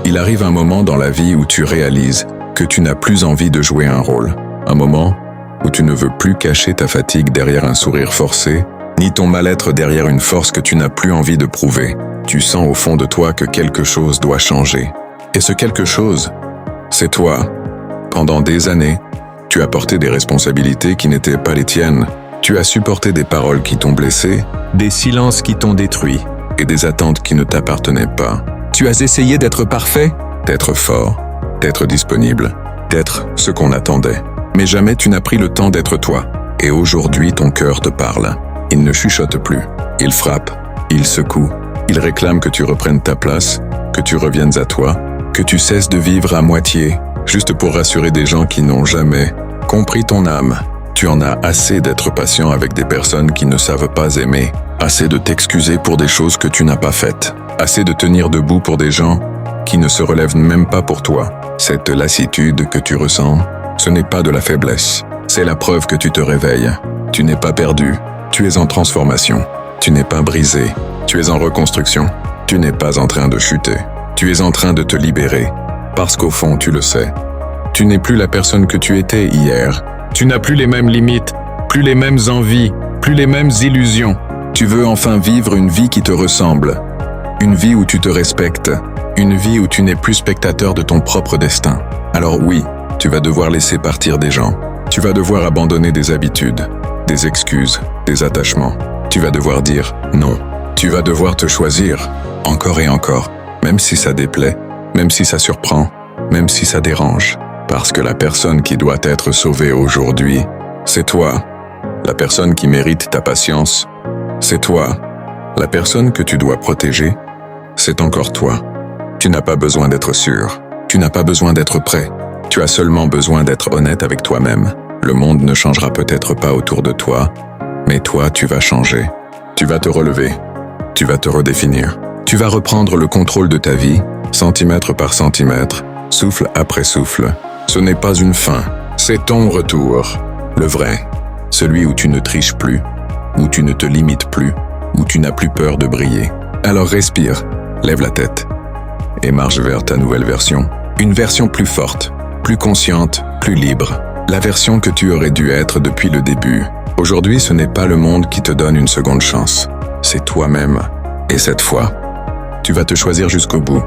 Il arrive un moment dans la vie où tu réalises que tu n'as plus envie de jouer un rôle. Un moment où tu ne veux plus cacher ta fatigue derrière un sourire forcé, ni ton mal-être derrière une force que tu n'as plus envie de prouver. Tu sens au fond de toi que quelque chose doit changer. Et ce quelque chose, c'est toi. Pendant des années, tu as porté des responsabilités qui n'étaient pas les tiennes. Tu as supporté des paroles qui t'ont blessé, des silences qui t'ont détruit et des attentes qui ne t'appartenaient pas. Tu as essayé d'être parfait, d'être fort, d'être disponible, d'être ce qu'on attendait. Mais jamais tu n'as pris le temps d'être toi. Et aujourd'hui, ton cœur te parle. Il ne chuchote plus. Il frappe, il secoue. Il réclame que tu reprennes ta place, que tu reviennes à toi, que tu cesses de vivre à moitié, juste pour rassurer des gens qui n'ont jamais compris ton âme. Tu en as assez d'être patient avec des personnes qui ne savent pas aimer, assez de t'excuser pour des choses que tu n'as pas faites, assez de tenir debout pour des gens qui ne se relèvent même pas pour toi. Cette lassitude que tu ressens, ce n'est pas de la faiblesse, c'est la preuve que tu te réveilles. Tu n'es pas perdu, tu es en transformation. Tu n'es pas brisé, tu es en reconstruction. Tu n'es pas en train de chuter, tu es en train de te libérer. Parce qu'au fond, tu le sais. Tu n'es plus la personne que tu étais hier. Tu n'as plus les mêmes limites, plus les mêmes envies, plus les mêmes illusions. Tu veux enfin vivre une vie qui te ressemble. Une vie où tu te respectes. Une vie où tu n'es plus spectateur de ton propre destin. Alors oui, tu vas devoir laisser partir des gens. Tu vas devoir abandonner des habitudes, des excuses, des attachements. Tu vas devoir dire non. Tu vas devoir te choisir, encore et encore, même si ça déplaît, même si ça surprend, même si ça dérange. Parce que la personne qui doit être sauvée aujourd'hui, c'est toi. La personne qui mérite ta patience, c'est toi. La personne que tu dois protéger, c'est encore toi. Tu n'as pas besoin d'être sûr. Tu n'as pas besoin d'être prêt. Tu as seulement besoin d'être honnête avec toi-même. Le monde ne changera peut-être pas autour de toi, mais toi, tu vas changer. Tu vas te relever. Tu vas te redéfinir. Tu vas reprendre le contrôle de ta vie, centimètre par centimètre, souffle après souffle. Ce n'est pas une fin, c'est ton retour. Le vrai, celui où tu ne triches plus, où tu ne te limites plus, où tu n'as plus peur de briller. Alors respire, lève la tête et marche vers ta nouvelle version. Une version plus forte, plus consciente, plus libre. La version que tu aurais dû être depuis le début. Aujourd'hui, ce n'est pas le monde qui te donne une seconde chance. C'est toi-même. Et cette fois, tu vas te choisir jusqu'au bout.